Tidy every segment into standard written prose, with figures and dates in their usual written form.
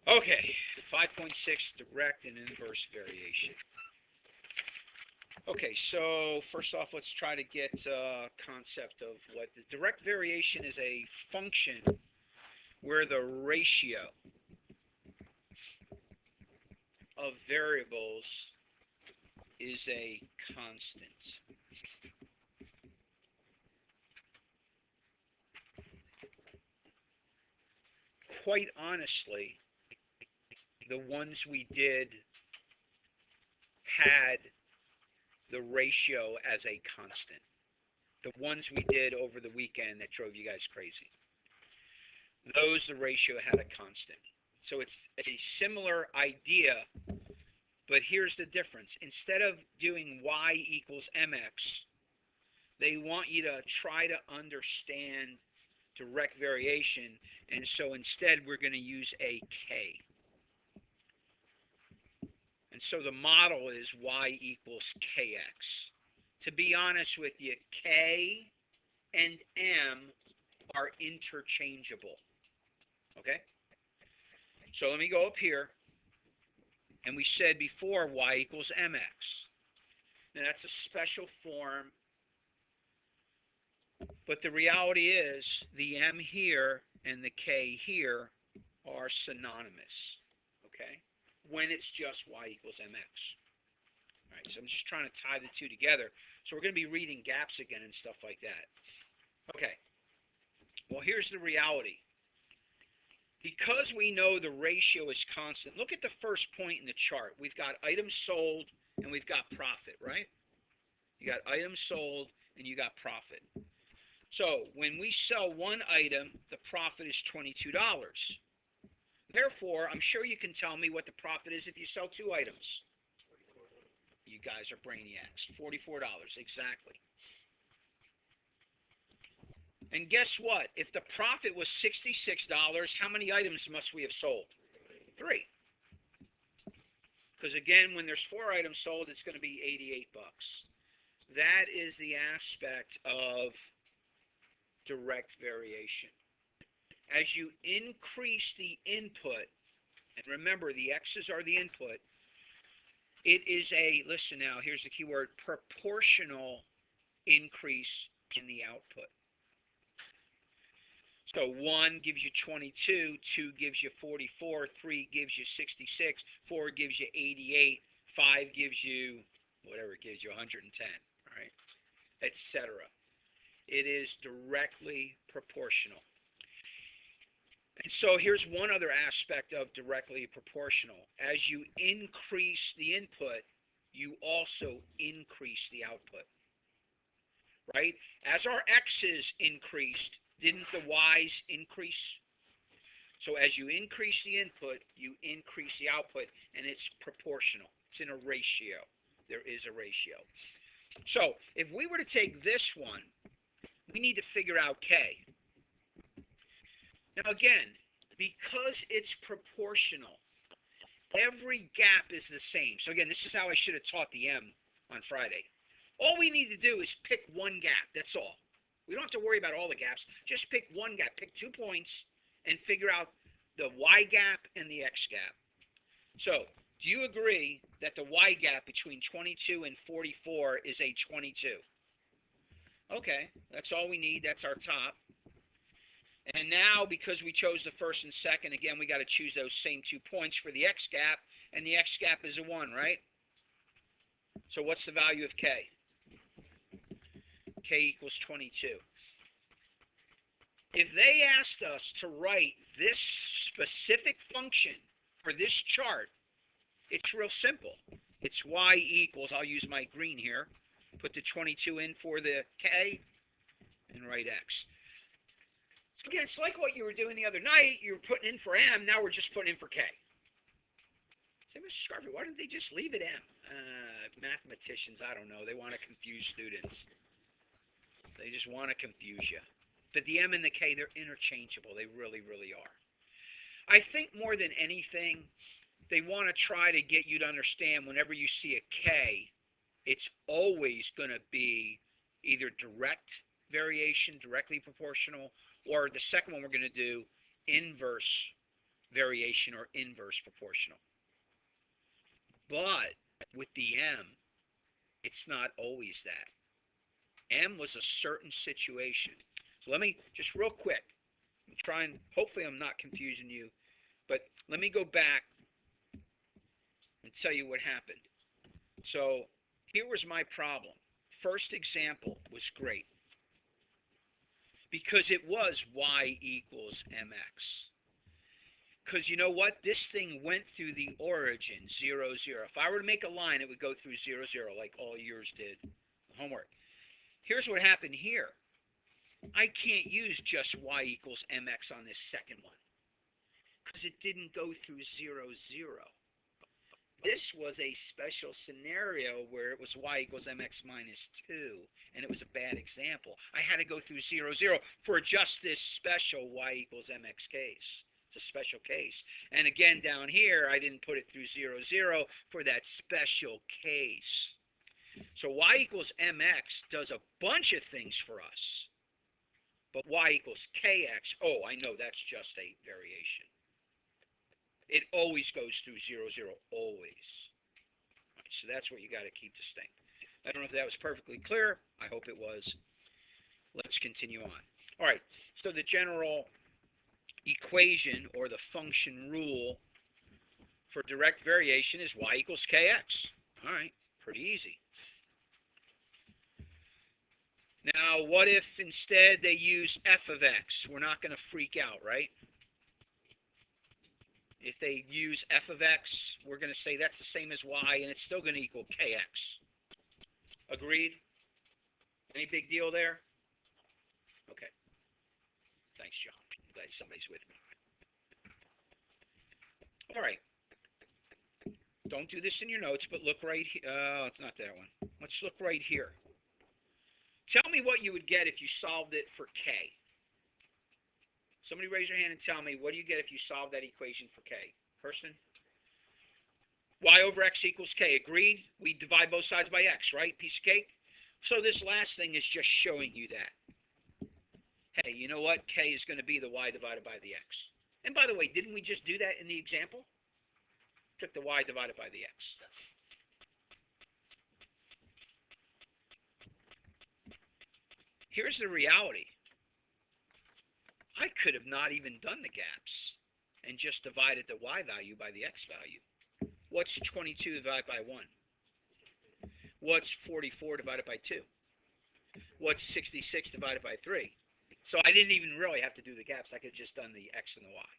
Okay, 5.6, direct and inverse variation. Okay, so first off, let's try to get a concept of what the direct variation is. A function where the ratio of variables is a constant. Quite honestly, the ones we did had the ratio as a constant. The ones we did over the weekend that drove you guys crazy. Those, the ratio had a constant. So it's a similar idea, but here's the difference. Instead of doing y equals mx, they want you to try to understand direct variation, and so instead we're going to use a k. And so the model is y equals kx. To be honest with you, k and m are interchangeable. Okay? So let me go up here. And we said before y equals mx. Now that's a special form, but the reality is the m here and the k here are synonymous. Okay? When it's just y equals mx. All right, so I'm just trying to tie the two together. So we're going to be reading gaps again and stuff like that. Okay. Well, here's the reality. Because we know the ratio is constant, look at the first point in the chart. We've got items sold and we've got profit, right? You got items sold and you got profit. So when we sell one item, the profit is $22. Therefore, I'm sure you can tell me what the profit is if you sell two items. You guys are brainiacs. $44, exactly. And guess what? If the profit was $66, how many items must we have sold? 3. Because again, when there's 4 items sold, it's going to be 88 bucks. That is the aspect of direct variation. As you increase the input, and remember the x's are the input, it is a, listen now, here's the key word, proportional increase in the output. So 1 gives you 22, 2 gives you 44, 3 gives you 66, 4 gives you 88, 5 gives you whatever it gives you, 110, all right, etc. It is directly proportional. And so here's one other aspect of directly proportional. As you increase the input, you also increase the output, right? As our x's increased, didn't the y's increase? So as you increase the input, you increase the output, and it's proportional. It's in a ratio. There is a ratio. So if we were to take this one, we need to figure out k. Now again, because it's proportional, every gap is the same. So again, this is how I should have taught the M on Friday. All we need to do is pick one gap. That's all. We don't have to worry about all the gaps. Just pick one gap. Pick 2 points and figure out the y gap and the x gap. So do you agree that the y gap between 22 and 44 is a 22? Okay, that's all we need. That's our top. And now, because we chose the first and second, again, we got to choose those same 2 points for the x gap, and the x gap is a 1, right? So what's the value of k? K equals 22. If they asked us to write this specific function for this chart, it's real simple. It's y equals, I'll use my green here, put the 22 in for the k, and write x. So again, it's like what you were doing the other night. You were putting in for m, now we're just putting in for k. Say, Mr. Scarfy, why didn't they just leave it m? Mathematicians, I don't know. They want to confuse students. They just want to confuse you. But the m and the k, they're interchangeable. They really, really are. I think more than anything, they want to try to get you to understand whenever you see a k, it's always going to be either direct variation, directly proportional, or the second one we're going to do, inverse variation or inverse proportional. But with the M, it's not always that. M was a certain situation. So let me, just real quick, I'm trying, hopefully I'm not confusing you, but let me go back and tell you what happened. So here was my problem. First example was great because it was y equals mx. Because you know what? This thing went through the origin, 0, 0. If I were to make a line, it would go through 0, 0, like all yours did. Homework. Here's what happened here. I can't use just y equals mx on this second one because it didn't go through 0, 0. This was a special scenario where it was y equals mx minus 2, and it was a bad example. I had to go through 0, 0 for just this special y equals mx case. It's a special case. And again, down here, I didn't put it through 0, 0 for that special case. So y equals mx does a bunch of things for us. But y equals kx, oh, I know that's just a variation. It always goes through 0, 0, always. Right, so that's what you got to keep distinct. I don't know if that was perfectly clear. I hope it was. Let's continue on. All right, so the general equation or the function rule for direct variation is y equals kx. All right, pretty easy. Now, what if instead they use f of x? We're not going to freak out, right? If they use f of x, we're going to say that's the same as y, and it's still going to equal kx. Agreed? Any big deal there? Okay. Thanks, John. I'm glad somebody's with me. All right. Don't do this in your notes, but look right here. It's not that one. Let's look right here. Tell me what you would get if you solved it for k. Somebody raise your hand and tell me, what do you get if you solve that equation for k? Kirsten? Y over x equals k. Agreed? We divide both sides by x, right? Piece of cake? So this last thing is just showing you that. Hey, you know what? K is going to be the y divided by the x. And by the way, didn't we just do that in the example? Took the y divided by the x. Here's the reality. I could have not even done the gaps and just divided the y value by the x value. What's 22 divided by 1? What's 44 divided by 2? What's 66 divided by 3? So I didn't even really have to do the gaps. I could have just done the x and the y.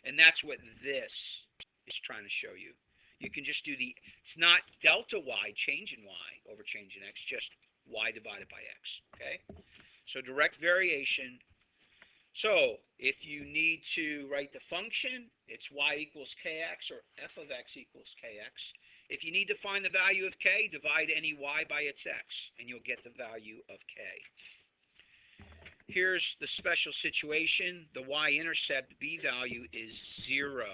And that's what this is trying to show you. You can just do the, it's not delta y, change in y over change in x, just y divided by x. Okay? So direct variation. So if you need to write the function, it's y equals kx or f of x equals kx. If you need to find the value of k, divide any y by its x, and you'll get the value of k. Here's the special situation. The y-intercept b value is 0.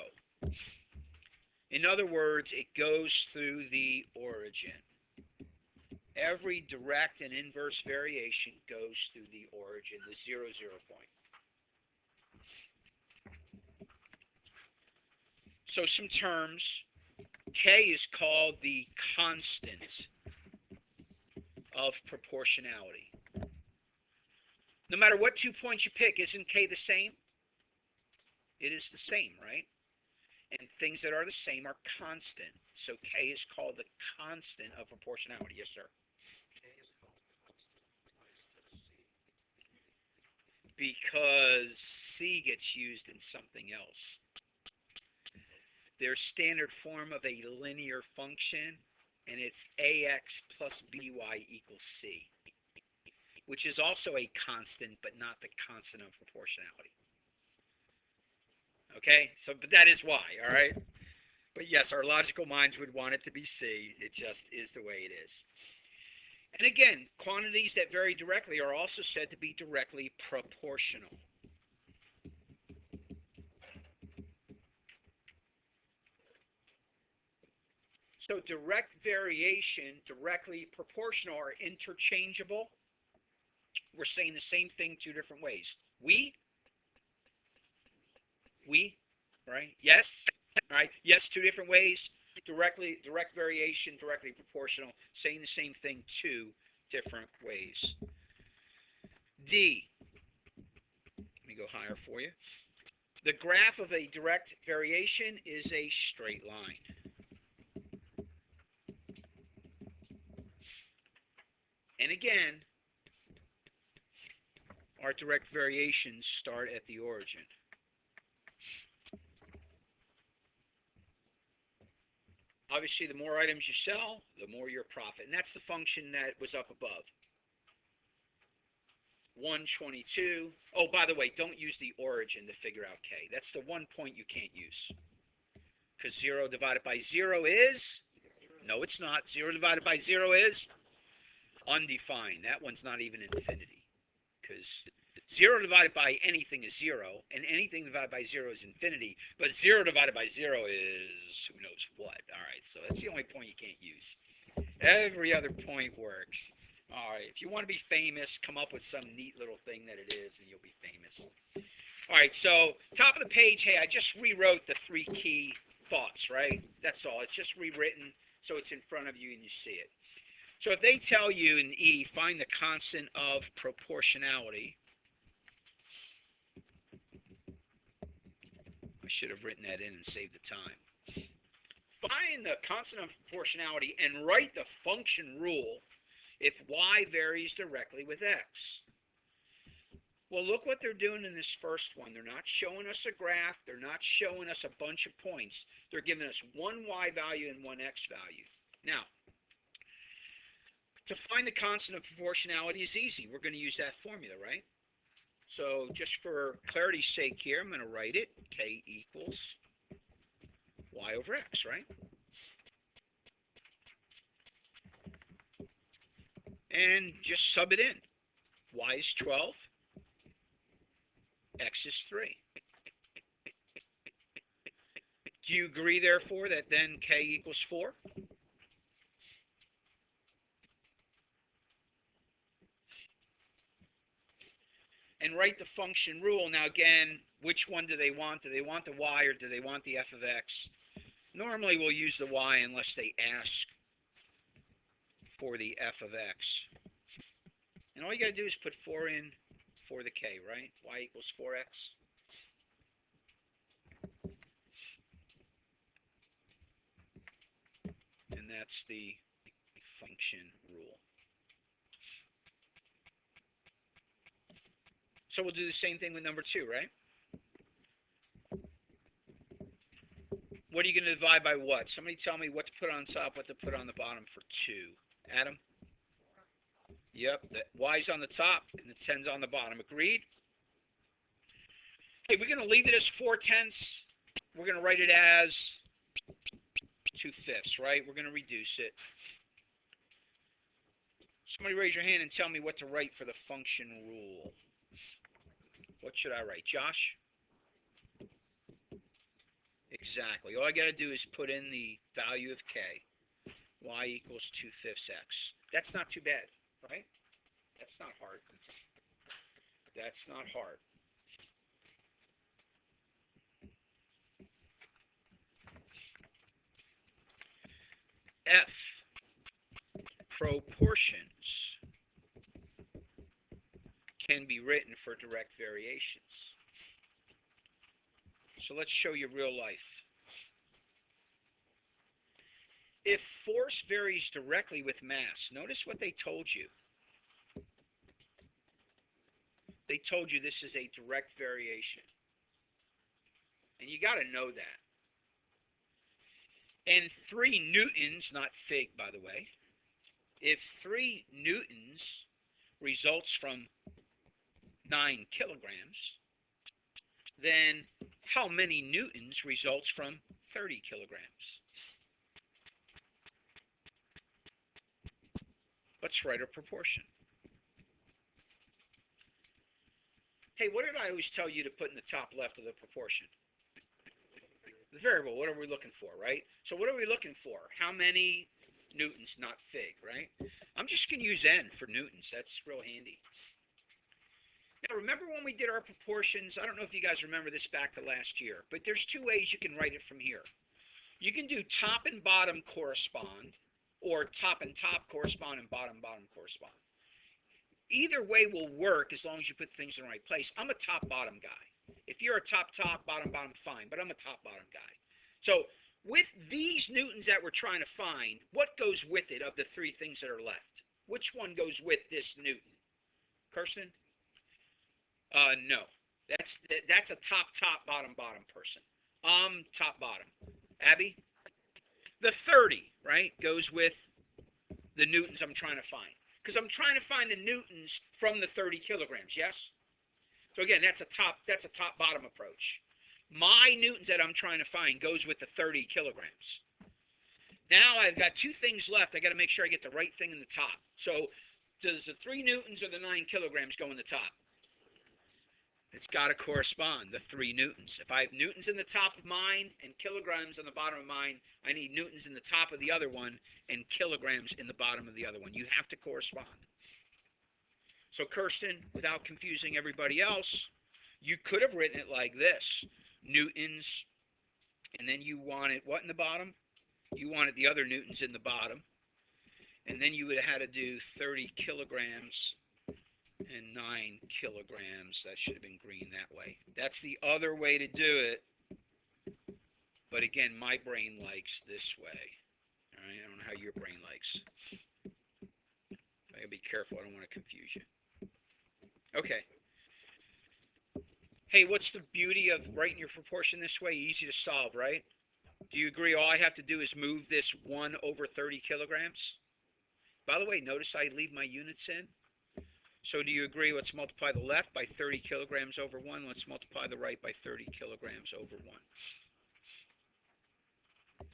In other words, it goes through the origin. Every direct and inverse variation goes through the origin, the 0, 0 point. So some terms. K is called the constant of proportionality. No matter what 2 points you pick, isn't K the same? It is the same, right? And things that are the same are constant. So K is called the constant of proportionality. Yes, sir? Because C gets used in something else. Their standard form of a linear function, and it's ax plus by equals c, which is also a constant, but not the constant of proportionality. Okay, so but that is why, all right? But yes, our logical minds would want it to be c. It just is the way it is. And again, quantities that vary directly are also said to be directly proportional. So direct variation, directly proportional are interchangeable. We're saying the same thing 2 different ways. We right? Yes? All right? Yes, two different ways. Direct variation, directly proportional. Saying the same thing two different ways. D. Let me go higher for you. The graph of a direct variation is a straight line. And again, our direct variations start at the origin. Obviously, the more items you sell, the more your profit. And that's the function that was up above. 122. Oh, by the way, don't use the origin to figure out k. That's the one point you can't use. Because 0 divided by 0 is? No, it's not. 0 divided by 0 is undefined. That one's not even infinity. Because 0 divided by anything is 0, and anything divided by 0 is infinity. But 0 divided by 0 is who knows what. All right, so that's the only point you can't use. Every other point works. All right, if you want to be famous, come up with some neat little thing that it is, and you'll be famous. All right, so top of the page, hey, I just rewrote the three key thoughts, right? That's all. It's just rewritten so it's in front of you and you see it. So if they tell you in E, find the constant of proportionality, I should have written that in and saved the time. Find the constant of proportionality and write the function rule if y varies directly with x. Well, look what they're doing in this first one. They're not showing us a graph. They're not showing us a bunch of points. They're giving us one y value and one x value. Now, to find the constant of proportionality is easy. We're going to use that formula, right? So just for clarity's sake here, I'm going to write it. K equals y over x, right? And just sub it in. Y is 12. X is 3. Do you agree, therefore, that then K equals 4? And write the function rule. Now, again, which one do they want? Do they want the y or do they want the f of x? Normally, we'll use the y unless they ask for the f of x. And all you got to do is put 4 in for the k, right? Y equals 4x. And that's the function rule. So we'll do the same thing with number 2, right? What are you going to divide by what? Somebody tell me what to put on top, what to put on the bottom for 2. Adam? Yep, the y's on the top and the 10's on the bottom. Agreed? Okay, we're going to leave it as 4/10. We're going to write it as 2/5, right? We're going to reduce it. Somebody raise your hand and tell me what to write for the function rule. What should I write? Josh? Exactly. All I got to do is put in the value of k. Y equals 2/5 x. That's not too bad, right? That's not hard. That's not hard. F, proportions, can be written for direct variations. So let's show you real life. If force varies directly with mass, notice what they told you. They told you this is a direct variation. And you got to know that. And 3 newtons, not fig, by the way, if 3 newtons results from 9 kilograms, then how many newtons results from 30 kilograms? Let's write a proportion. Hey, what did I always tell you to put in the top left of the proportion? The variable, what are we looking for, right? So what are we looking for? How many newtons, not fig, right? I'm just going to use N for newtons. That's real handy. Now, remember when we did our proportions? I don't know if you guys remember this back to last year, but there's two ways you can write it from here. You can do top and bottom correspond, or top and top correspond and bottom bottom correspond. Either way will work as long as you put things in the right place. I'm a top bottom guy. If you're a top top, bottom bottom, fine, but I'm a top bottom guy. So with these newtons that we're trying to find, what goes with it of the three things that are left? Which one goes with this newton? Kirsten? No. That's a top top, bottom bottom person. Top bottom. Abby? The 30, right, goes with the newtons I'm trying to find. Because I'm trying to find the newtons from the 30 kilograms, yes? So again, that's a top bottom approach. My newtons that I'm trying to find goes with the 30 kilograms. Now I've got two things left. I got to make sure I get the right thing in the top. So does the 3 newtons or the 9 kilograms go in the top? It's got to correspond, the 3 newtons. If I have newtons in the top of mine and kilograms on the bottom of mine, I need newtons in the top of the other one and kilograms in the bottom of the other one. You have to correspond. So Kirsten, without confusing everybody else, you could have written it like this. Newtons, and then you wanted what in the bottom? You wanted the other newtons in the bottom. And then you would have had to do 30 kilograms and 9 kilograms. That should have been green that way. That's the other way to do it. But again, my brain likes this way. All right, I don't know how your brain likes. I gotta be careful. I don't want to confuse you. Okay. Hey, what's the beauty of writing your proportion this way? Easy to solve, right? Do you agree all I have to do is move this 1 over 30 kilograms? By the way, notice I leave my units in. So do you agree? Let's multiply the left by 30 kilograms over 1. Let's multiply the right by 30 kilograms over 1.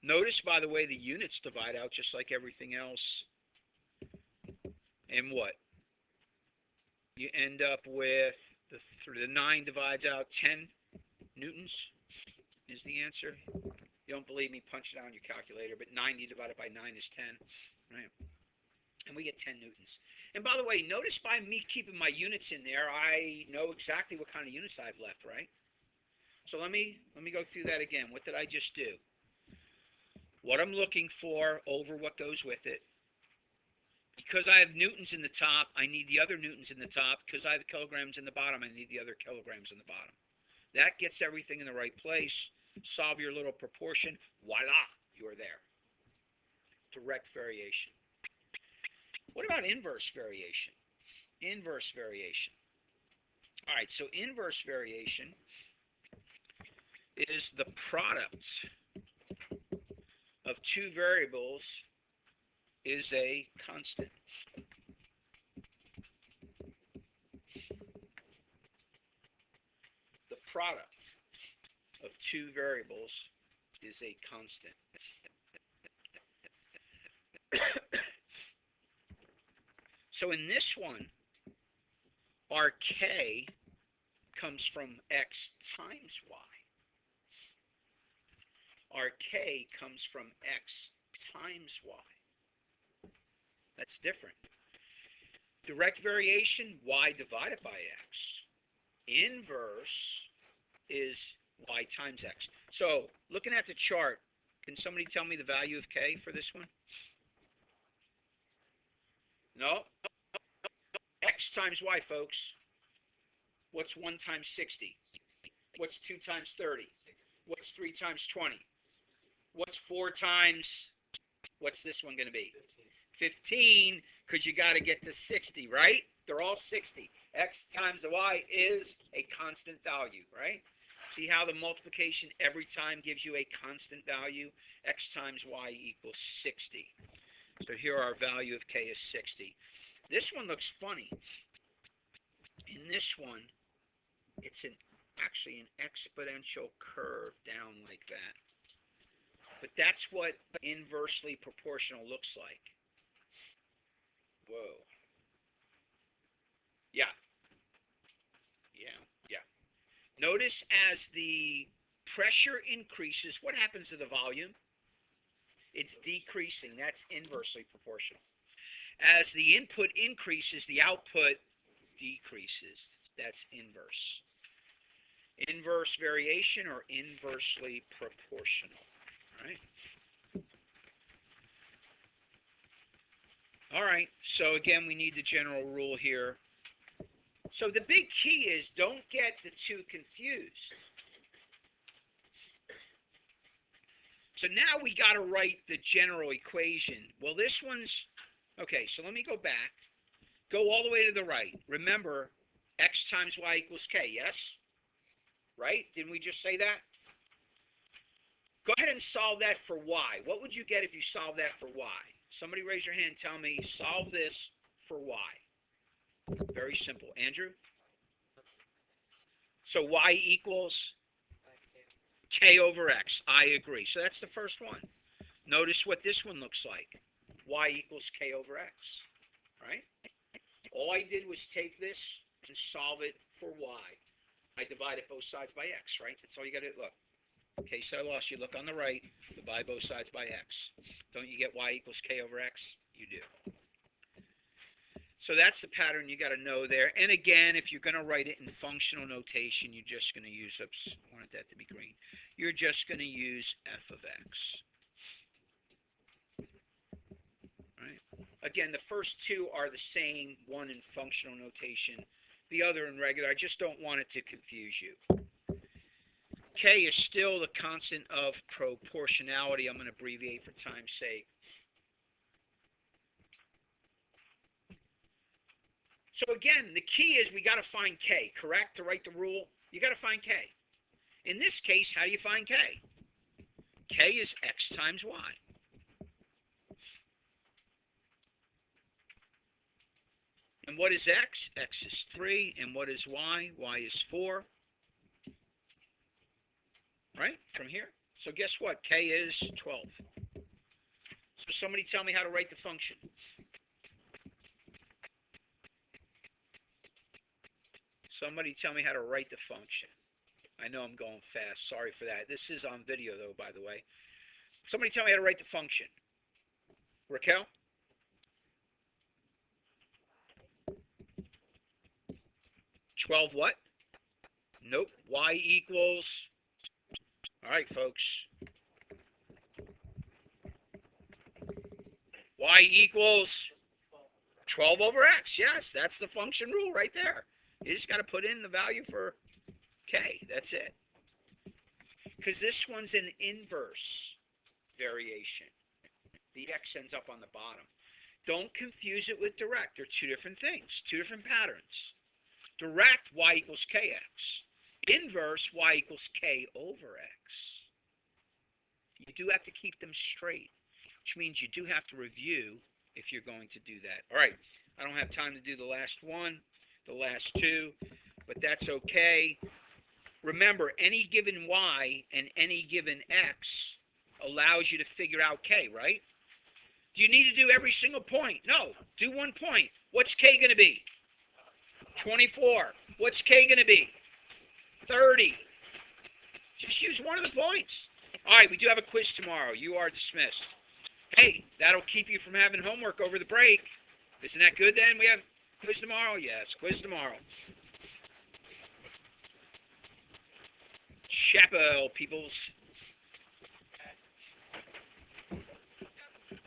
Notice, by the way, the units divide out just like everything else. And what? You end up with the 9 divides out 10 newtons is the answer. You don't believe me, punch it out on your calculator, but 90 divided by 9 is 10, right? And we get 10 newtons. And by the way, notice by me keeping my units in there, I know exactly what kind of units I've left, right? So let me go through that again. What did I just do? What I'm looking for over what goes with it. Because I have newtons in the top, I need the other newtons in the top. Because I have kilograms in the bottom, I need the other kilograms in the bottom. That gets everything in the right place. Solve your little proportion. Voila, you're there. Direct variation. What about inverse variation? Inverse variation. All right, so inverse variation is the product of two variables is a constant. The product of two variables is a constant. So in this one, our k comes from x times y. Our k comes from x times y. That's different. Direct variation, y divided by x. Inverse is y times x. So looking at the chart, can somebody tell me the value of k for this one? No? X times y, folks. What's 1 times 60? What's 2 times 30? What's 3 times 20? What's 4 times, what's this one going to be? 15, because you got to get to 60, right? They're all 60. X times the y is a constant value, right? See how the multiplication every time gives you a constant value? X times y equals 60. So here our value of k is 60. This one looks funny. In this one, it's actually an exponential curve down like that. But that's what inversely proportional looks like. Whoa. Yeah. Notice as the pressure increases, what happens to the volume? It's decreasing. That's inversely proportional. As the input increases, the output decreases. That's inverse. Inverse variation or inversely proportional. All right. All right. So again, we need the general rule here. So the big key is don't get the two confused. So now we got to write the general equation. Well, this one's, okay, so let me go back. Go all the way to the right. Remember, x times y equals k, yes? Right? Didn't we just say that? Go ahead and solve that for y. What would you get if you solve that for y? Somebody raise your hand and tell me, solve this for y. Very simple. Andrew? So y equals k over x. I agree. So that's the first one. Notice what this one looks like. Y equals k over x. Right? All I did was take this and solve it for y. I divided both sides by x, right? That's all you got to do. Look. In case I lost you, look on the right. Divide both sides by x. Don't you get y equals k over x? You do. So that's the pattern you got to know there. And again, if you're going to write it in functional notation, you're just going to use, oops, I wanted that to be green. You're just going to use f of x. Right? Again, the first two are the same, one in functional notation, the other in regular. I just don't want it to confuse you. K is still the constant of proportionality. I'm going to abbreviate for time's sake. So again, the key is we got to find K, correct? To write the rule, you got to find K. In this case, how do you find K? K is x times y. And what is x? X is 3. And what is y? Y is 4. Right? From here. So guess what? K is 12. So somebody tell me how to write the function. Somebody tell me how to write the function. I know I'm going fast. Sorry for that. This is on video, though, by the way. Somebody tell me how to write the function. Raquel? $12 what? Nope. Y equals... All right, folks. Y equals 12 over x. Yes, that's the function rule right there. You just got to put in the value for k. That's it. Because this one's an inverse variation. The x ends up on the bottom. Don't confuse it with direct. They're two different things, two different patterns. Direct, y equals kx. Inverse, y equals k over x. You do have to keep them straight, which means you do have to review if you're going to do that. All right, I don't have time to do the last one, the last two, but that's okay. Remember, any given y and any given x allows you to figure out k, right? Do you need to do every single point? No, do one point. What's k going to be? 24. What's k going to be? 30. Just use one of the points. All right, we do have a quiz tomorrow. You are dismissed. Hey, that'll keep you from having homework over the break. Isn't that good then? We have quiz tomorrow? Yes, quiz tomorrow. Chapel, peoples.